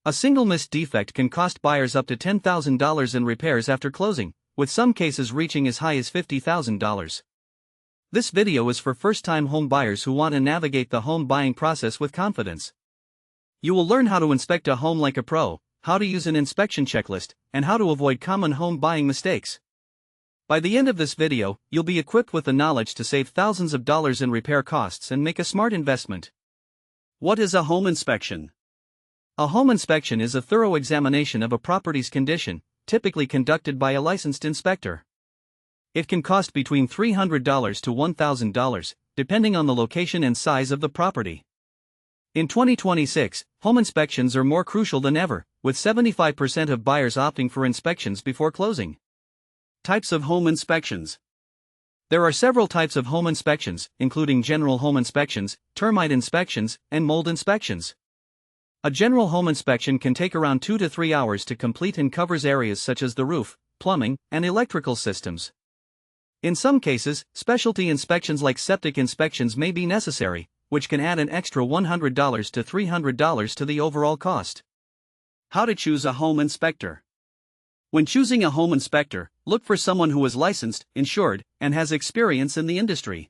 A single missed defect can cost buyers up to $10,000 in repairs after closing, with some cases reaching as high as $50,000. This video is for first-time home buyers who want to navigate the home buying process with confidence. You will learn how to inspect a home like a pro, how to use an inspection checklist, and how to avoid common home buying mistakes. By the end of this video, you'll be equipped with the knowledge to save thousands of dollars in repair costs and make a smart investment. What is a home inspection? A home inspection is a thorough examination of a property's condition, typically conducted by a licensed inspector. It can cost between $300 to $1,000, depending on the location and size of the property. In 2026, home inspections are more crucial than ever, with 75% of buyers opting for inspections before closing. Types of home inspections. There are several types of home inspections, including general home inspections, termite inspections, and mold inspections. A general home inspection can take around 2 to 3 hours to complete and covers areas such as the roof, plumbing, and electrical systems. In some cases, specialty inspections like septic inspections may be necessary, which can add an extra $100 to $300 to the overall cost. How to choose a home inspector. When choosing a home inspector, look for someone who is licensed, insured, and has experience in the industry.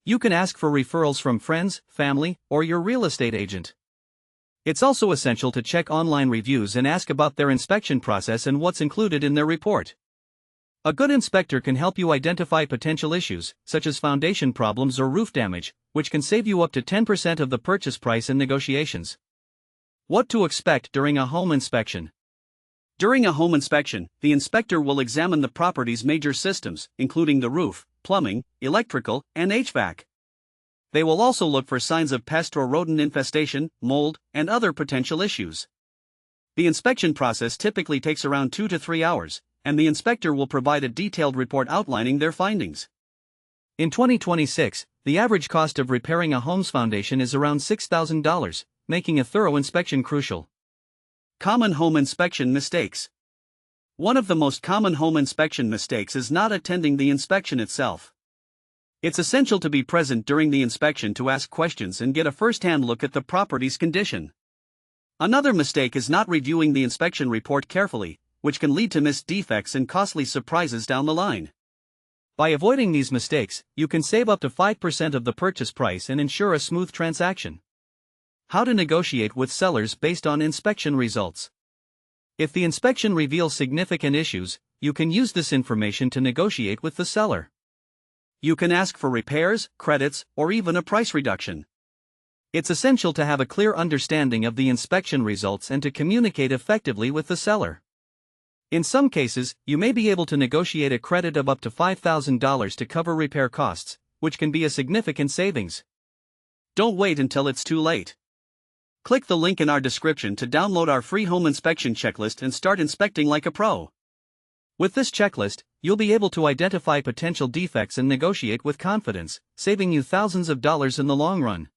You can ask for referrals from friends, family, or your real estate agent. It's also essential to check online reviews and ask about their inspection process and what's included in their report. A good inspector can help you identify potential issues, such as foundation problems or roof damage, which can save you up to 10% of the purchase price in negotiations. What to expect during a home inspection. During a home inspection, the inspector will examine the property's major systems, including the roof, plumbing, electrical, and HVAC. They will also look for signs of pest or rodent infestation, mold, and other potential issues. The inspection process typically takes around 2 to 3 hours, and the inspector will provide a detailed report outlining their findings. In 2026, the average cost of repairing a home's foundation is around $6,000, making a thorough inspection crucial. Common home inspection mistakes. One of the most common home inspection mistakes is not attending the inspection itself. It's essential to be present during the inspection to ask questions and get a first-hand look at the property's condition. Another mistake is not reviewing the inspection report carefully, which can lead to missed defects and costly surprises down the line. By avoiding these mistakes, you can save up to 5% of the purchase price and ensure a smooth transaction. How to negotiate with sellers based on inspection results. If the inspection reveals significant issues, you can use this information to negotiate with the seller. You can ask for repairs, credits, or even a price reduction. It's essential to have a clear understanding of the inspection results and to communicate effectively with the seller. In some cases, you may be able to negotiate a credit of up to $5,000 to cover repair costs, which can be a significant savings. Don't wait until it's too late. Click the link in our description to download our free home inspection checklist and start inspecting like a pro. With this checklist, you'll be able to identify potential defects and negotiate with confidence, saving you thousands of dollars in the long run.